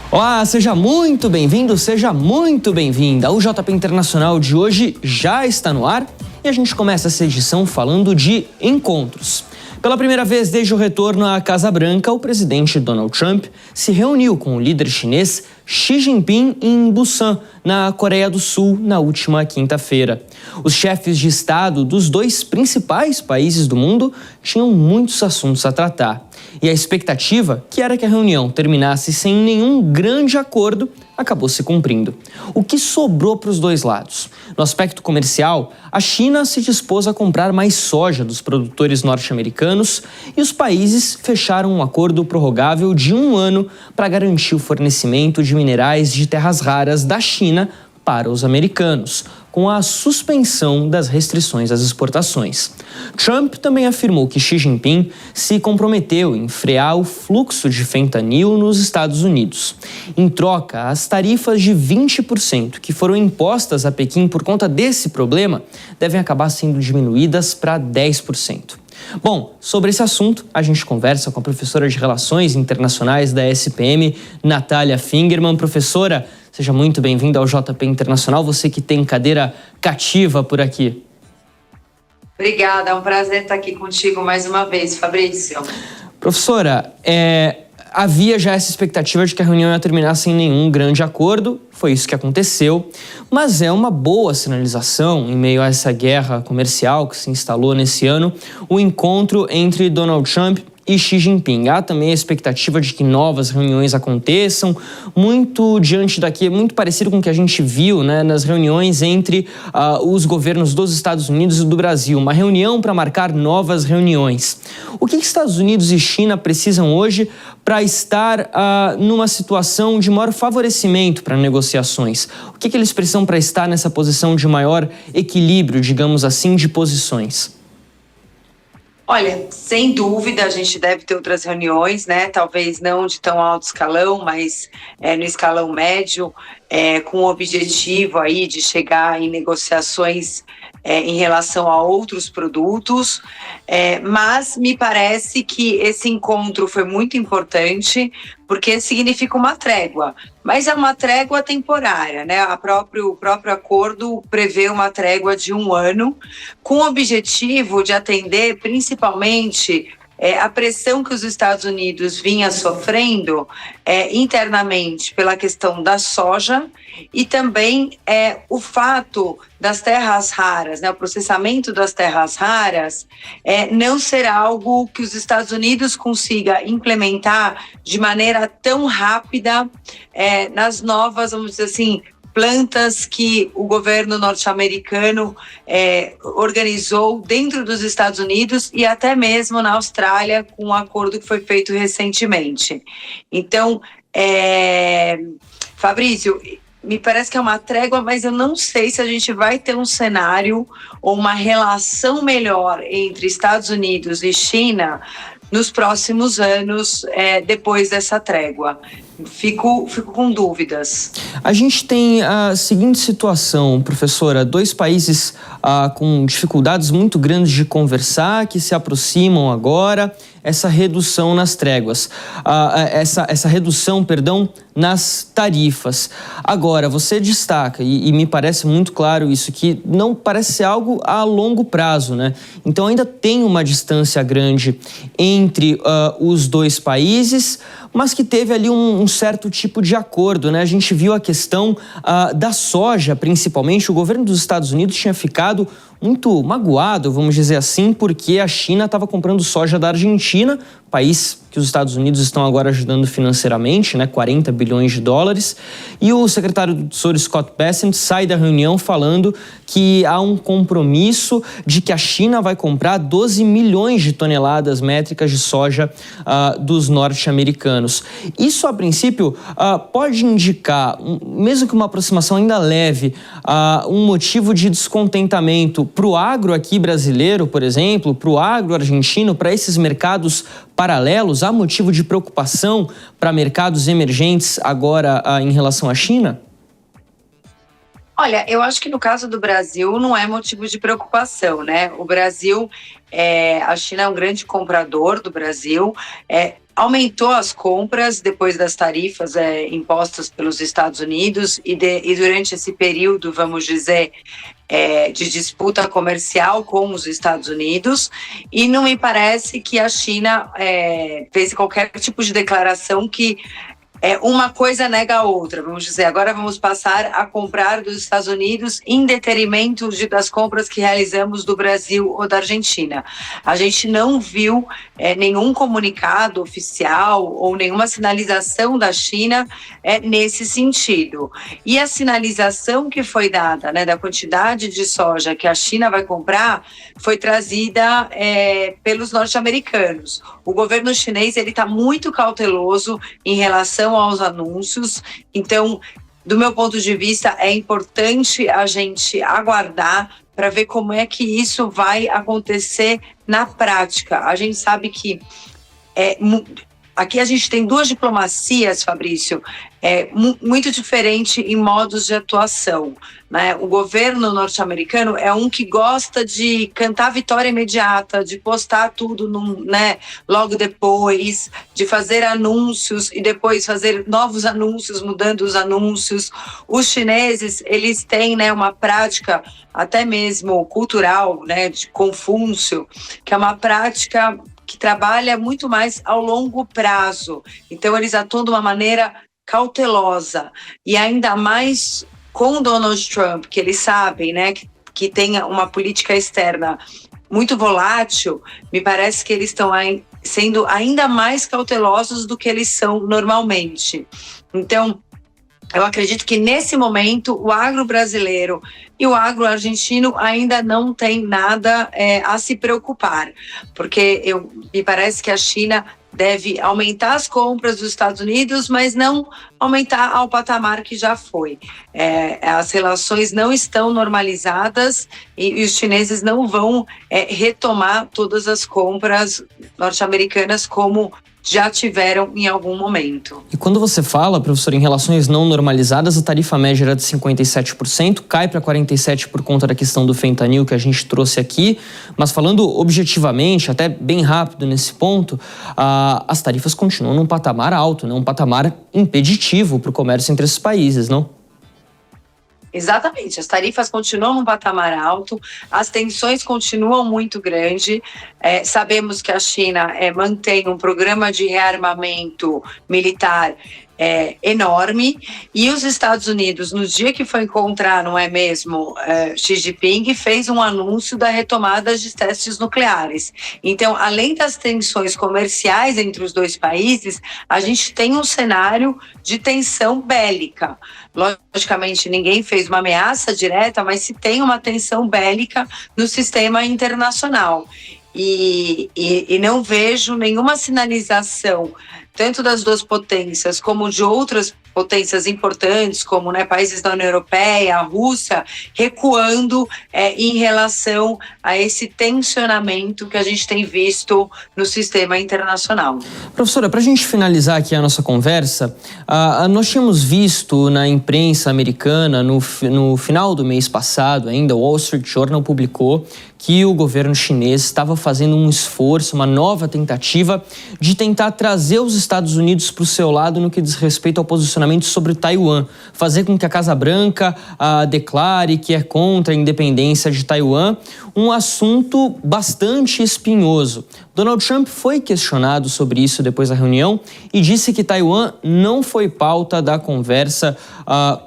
Olá, seja muito bem-vindo, seja muito bem-vinda. O JP Internacional de hoje já está no ar e a gente começa essa edição falando de encontros. Pela primeira vez desde o retorno à Casa Branca, o presidente Donald Trump se reuniu com o líder chinês Xi Jinping em Busan, na Coreia do Sul, na última quinta-feira. Os chefes de Estado dos dois principais países do mundo tinham muitos assuntos a tratar. E a expectativa, que era que a reunião terminasse sem nenhum grande acordo, acabou se cumprindo. O que sobrou para os dois lados? No aspecto comercial, a China se dispôs a comprar mais soja dos produtores norte-americanos e os países fecharam um acordo prorrogável de 1 ano para garantir o fornecimento de minerais de terras raras da China para os americanos, com a suspensão das restrições às exportações. Trump também afirmou que Xi Jinping se comprometeu em frear o fluxo de fentanil nos Estados Unidos. Em troca, as tarifas de 20% que foram impostas a Pequim por conta desse problema devem acabar sendo diminuídas para 10%. Bom, sobre esse assunto, a gente conversa com a professora de Relações Internacionais da SPM, Natália Fingerman. Professora, seja muito bem-vinda ao JP Internacional, você que tem cadeira cativa por aqui. Obrigada, é um prazer estar aqui contigo mais uma vez, Fabrício. Professora, havia já essa expectativa de que a reunião ia terminar sem nenhum grande acordo, foi isso que aconteceu, mas é uma boa sinalização, em meio a essa guerra comercial que se instalou nesse ano, o encontro entre Donald Trump e Xi Jinping. Há também a expectativa de que novas reuniões aconteçam, muito parecido com o que a gente viu, né, nas reuniões entre os governos dos Estados Unidos e do Brasil. Uma reunião para marcar novas reuniões. O que Estados Unidos e China precisam hoje para estar numa situação de maior favorecimento para negociações? O que eles precisam para estar nessa posição de maior equilíbrio, digamos assim, de posições? Olha, sem dúvida a gente deve ter outras reuniões, né? Talvez não de tão alto escalão, mas no escalão médio, com o objetivo aí de chegar em negociações em relação a outros produtos, mas me parece que esse encontro foi muito importante porque significa uma trégua, mas é uma trégua temporária, né? O próprio acordo prevê uma trégua de 1 ano, com o objetivo de atender principalmente a pressão que os Estados Unidos vinha sofrendo internamente pela questão da soja e também o fato das terras raras, né, o processamento das terras raras não ser algo que os Estados Unidos consiga implementar de maneira tão rápida nas novas, vamos dizer assim, plantas que o governo norte-americano organizou dentro dos Estados Unidos e até mesmo na Austrália, com um acordo que foi feito recentemente. Então, Fabrício, me parece que é uma trégua, mas eu não sei se a gente vai ter um cenário ou uma relação melhor entre Estados Unidos e China nos próximos anos, depois dessa trégua. Fico com dúvidas. A gente tem a seguinte situação, professora: dois países com dificuldades muito grandes de conversar, que se aproximam agora, essa redução nas tréguas, essa redução, nas tarifas. Agora, você destaca, e me parece muito claro isso, que não parece ser algo a longo prazo, né? Então ainda tem uma distância grande entre os dois países, mas que teve ali um certo tipo de acordo, né? A gente viu a questão da soja, principalmente. O governo dos Estados Unidos tinha ficado muito magoado, vamos dizer assim, porque a China estava comprando soja da Argentina, país que os Estados Unidos estão agora ajudando financeiramente, né, 40 bilhões de dólares, e o secretário do Tesouro Scott Bessent sai da reunião falando que há um compromisso de que a China vai comprar 12 milhões de toneladas métricas de soja dos norte-americanos. Isso, a princípio, pode indicar, mesmo que uma aproximação ainda leve, um motivo de descontentamento para o agro aqui brasileiro, por exemplo, para o agro argentino, para esses mercados paralelos? Há motivo de preocupação para mercados emergentes agora em relação à China? Olha, eu acho que no caso do Brasil não é motivo de preocupação, né? O Brasil, a China é um grande comprador do Brasil, aumentou as compras depois das tarifas impostas pelos Estados Unidos e durante esse período, vamos dizer, de disputa comercial com os Estados Unidos, e não me parece que a China fez qualquer tipo de declaração que uma coisa nega a outra, vamos dizer, agora vamos passar a comprar dos Estados Unidos em detrimento das compras que realizamos do Brasil ou da Argentina. A gente não viu nenhum comunicado oficial ou nenhuma sinalização da China nesse sentido. E a sinalização que foi dada, né, da quantidade de soja que a China vai comprar foi trazida pelos norte-americanos. O governo chinês ele está muito cauteloso em relação aos anúncios, então, do meu ponto de vista, é importante a gente aguardar para ver como é que isso vai acontecer na prática. A gente sabe que aqui a gente tem duas diplomacias, Fabrício, muito diferente em modos de atuação, né? O governo norte-americano é um que gosta de cantar vitória imediata, de postar tudo logo depois, de fazer anúncios e depois fazer novos anúncios, mudando os anúncios. Os chineses, eles têm, né, uma prática até mesmo cultural, né, de Confúcio, que é uma prática que trabalha muito mais ao longo prazo. Então, eles atuam de uma maneira cautelosa. E ainda mais com Donald Trump, que eles sabem, né, que tem uma política externa muito volátil, me parece que eles estão sendo ainda mais cautelosos do que eles são normalmente. Então, eu acredito que nesse momento o agro brasileiro e o agro argentino ainda não tem nada a se preocupar, porque me parece que a China deve aumentar as compras dos Estados Unidos, mas não aumentar ao patamar que já foi. As relações não estão normalizadas e os chineses não vão retomar todas as compras norte-americanas como já tiveram em algum momento. E quando você fala, professor, em relações não normalizadas, a tarifa média era de 57%, cai para 47% por conta da questão do fentanil que a gente trouxe aqui, mas falando objetivamente, até bem rápido nesse ponto, as tarifas continuam num patamar alto, né? Um patamar impeditivo para o comércio entre esses países, não? Exatamente, as tarifas continuam num patamar alto, as tensões continuam muito grandes. Sabemos que a China mantém um programa de rearmamento militar enorme, e os Estados Unidos, no dia que foi encontrar, não é mesmo, Xi Jinping, fez um anúncio da retomada de testes nucleares. Então, além das tensões comerciais entre os dois países, a gente tem um cenário de tensão bélica. Logicamente, ninguém fez uma ameaça direta, mas se tem uma tensão bélica no sistema internacional. E não vejo nenhuma sinalização, tanto das duas potências como de outras potências importantes, como, né, países da União Europeia, a Rússia, recuando em relação a esse tensionamento que a gente tem visto no sistema internacional. Professora, para a gente finalizar aqui a nossa conversa, nós tínhamos visto na imprensa americana, no final do mês passado ainda, o Wall Street Journal publicou que o governo chinês estava fazendo um esforço, uma nova tentativa de tentar trazer os Estados Unidos para o seu lado no que diz respeito ao posicionamento sobre Taiwan, fazer com que a Casa Branca declare que é contra a independência de Taiwan, um assunto bastante espinhoso. Donald Trump foi questionado sobre isso depois da reunião e disse que Taiwan não foi pauta da conversa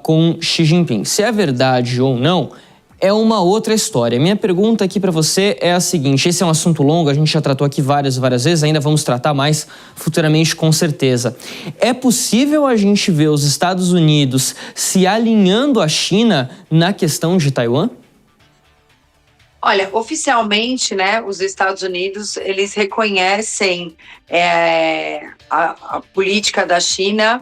com Xi Jinping. Se é verdade ou não, é uma outra história. Minha pergunta aqui para você é a seguinte: esse é um assunto longo, a gente já tratou aqui várias vezes, ainda vamos tratar mais futuramente com certeza. É possível a gente ver os Estados Unidos se alinhando à China na questão de Taiwan? Olha, oficialmente, né, os Estados Unidos, eles reconhecem a política da China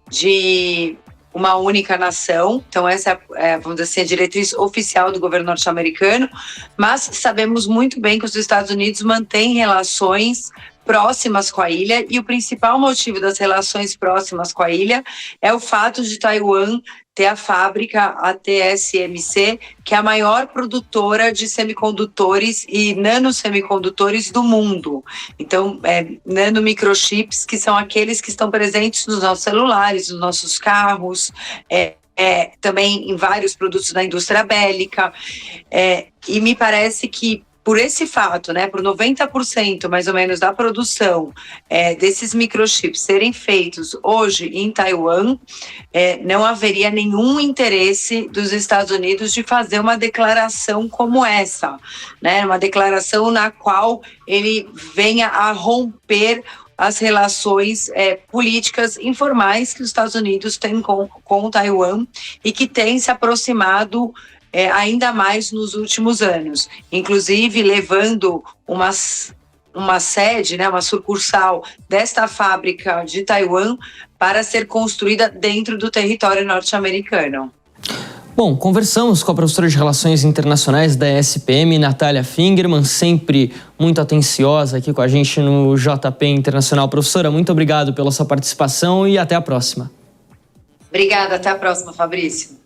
de uma única nação. Então essa vamos dizer assim, a diretriz oficial do governo norte-americano, mas sabemos muito bem que os Estados Unidos mantêm relações próximas com a ilha, e o principal motivo das relações próximas com a ilha é o fato de Taiwan ter a fábrica, a TSMC, que é a maior produtora de semicondutores e nanosemicondutores do mundo. Então, nanomicrochips, que são aqueles que estão presentes nos nossos celulares, nos nossos carros, também em vários produtos da indústria bélica, e me parece que por esse fato, né, por 90% mais ou menos da produção desses microchips serem feitos hoje em Taiwan, não haveria nenhum interesse dos Estados Unidos de fazer uma declaração como essa, né, uma declaração na qual ele venha a romper as relações políticas informais que os Estados Unidos têm com Taiwan e que têm se aproximado ainda mais nos últimos anos, inclusive levando uma sede, né, uma sucursal desta fábrica de Taiwan para ser construída dentro do território norte-americano. Bom, conversamos com a professora de Relações Internacionais da SPM, Natália Fingermann, sempre muito atenciosa aqui com a gente no JP Internacional. Professora, muito obrigado pela sua participação e até a próxima. Obrigada, até a próxima, Fabrício.